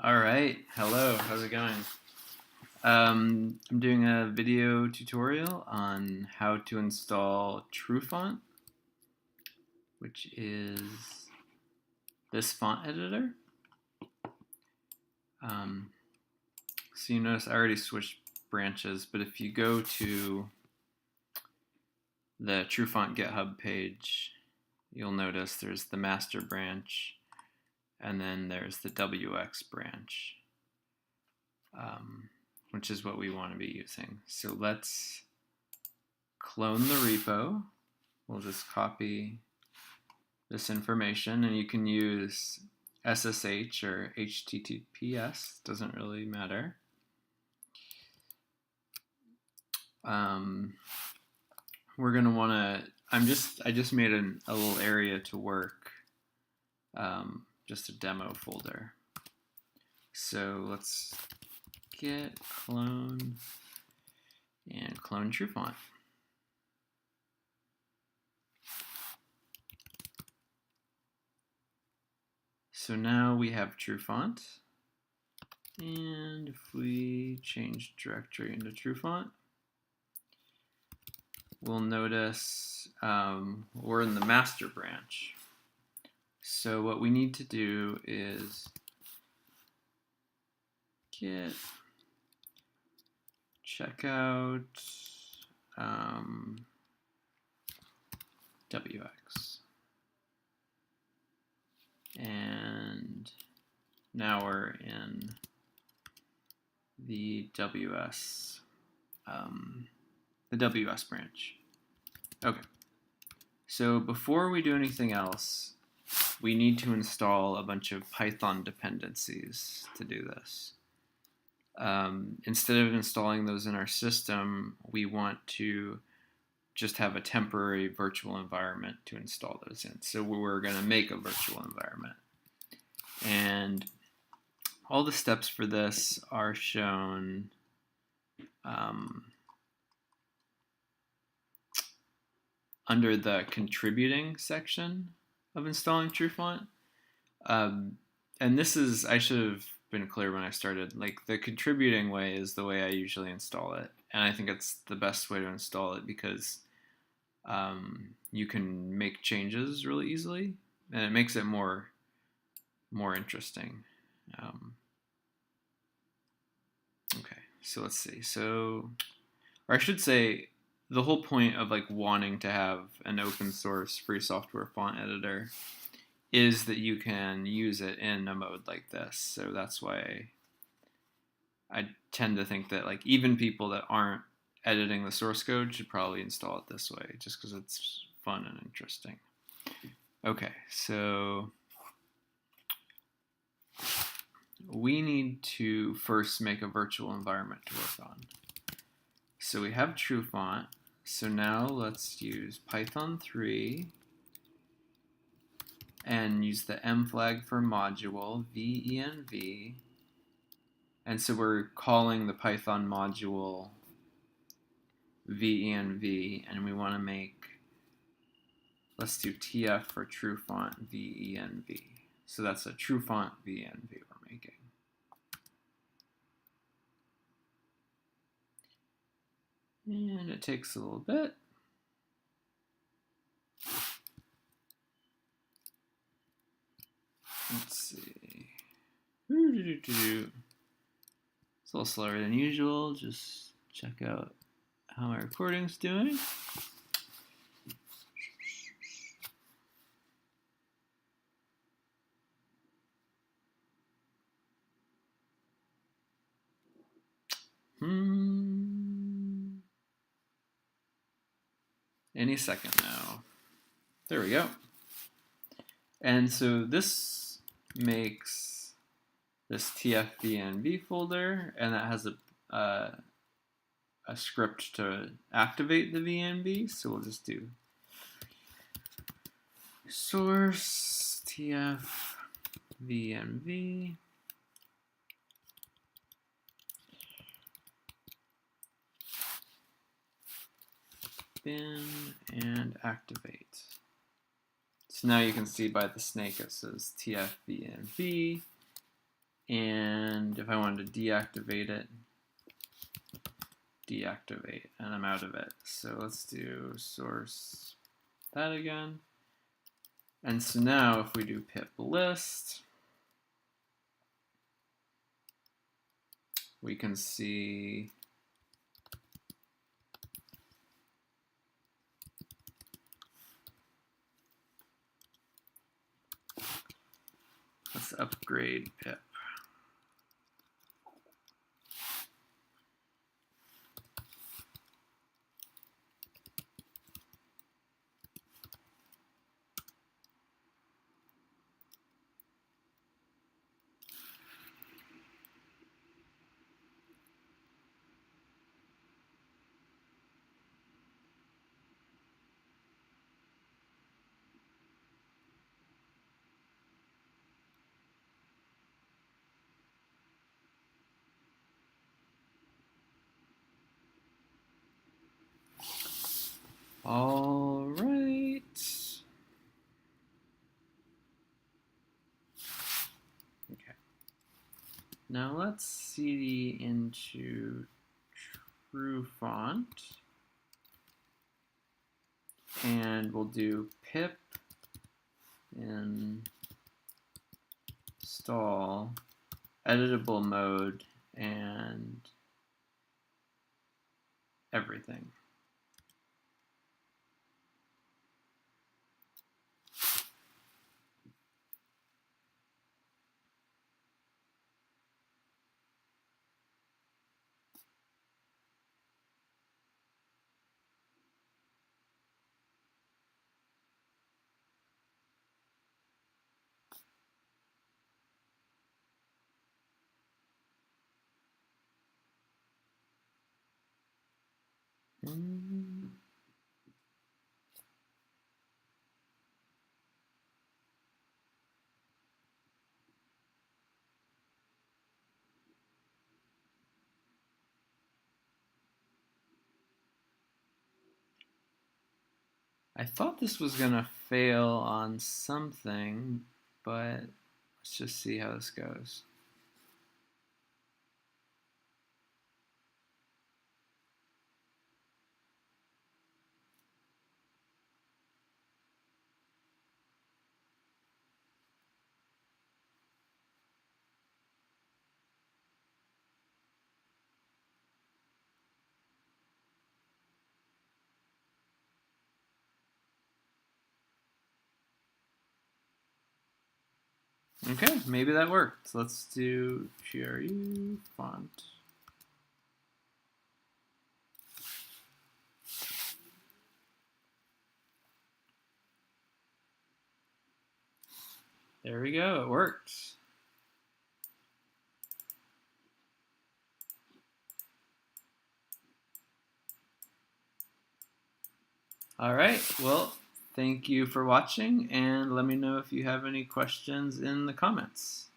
All right, hello, how's it going? I'm doing a video tutorial on how to install TruFont, which is this font editor. So you notice I already switched branches, but if you go to the TruFont GitHub page, you'll notice there's the master branch, and then there's the WX branch. Which is what we want to be using. So let's clone the repo. We'll just copy this information, and you can use SSH or HTTPS, doesn't really matter. We're gonna want to. I just made a little area to work, just a demo folder. So let's git clone and clone TruFont. So now we have TruFont, and if we change directory into TruFont, we'll notice we're in the master branch. So what we need to do is git checkout WX. And now we're in the WS branch. Okay. So before we do anything else, we need to install a bunch of Python dependencies to do this. Instead of installing those in our system, we want to just have a temporary virtual environment to install those in. So we're going to make a virtual environment. And all the steps for this are shown under the contributing section of installing TruFont. And this is, I should have been clear when I started, like the contributing way is the way I usually install it. And I think it's the best way to install it because you can make changes really easily, and it makes it more interesting. Okay, so let's see. So, or I should say, the whole point of like wanting to have an open source free software font editor is that you can use it in a mode like this. So that's why I tend to think that like even people that aren't editing the source code should probably install it this way, just because it's fun and interesting. Okay, so we need to first make a virtual environment to work on. So we have TruFont. So now let's use Python 3 and use the M flag for module, venv. And so we're calling the Python module venv, and we want to make, let's do tf for TruFont venv. So that's a TruFont venv we're making. And it takes a little bit. Let's see. It's a little slower than usual. Just check out how my recording's doing. Any second now. There we go. And so this makes this tfvenv folder, and that has a script to activate the venv. So we'll just do source tfvenv. Bin and activate. So now you can see by the snake it says tfvenv, And if I wanted to deactivate it, deactivate, and I'm out of it. So let's do source that again. And so now if we do pip list, we can see let's upgrade pip. All right. Okay. Now let's cd into TruFont, and we'll do pip install editable mode and everything. I thought this was gonna fail on something, but let's just see how this goes. Okay, maybe that worked. Let's do GRU font. There we go, it works. All right, well, thank you for watching, and let me know if you have any questions in the comments.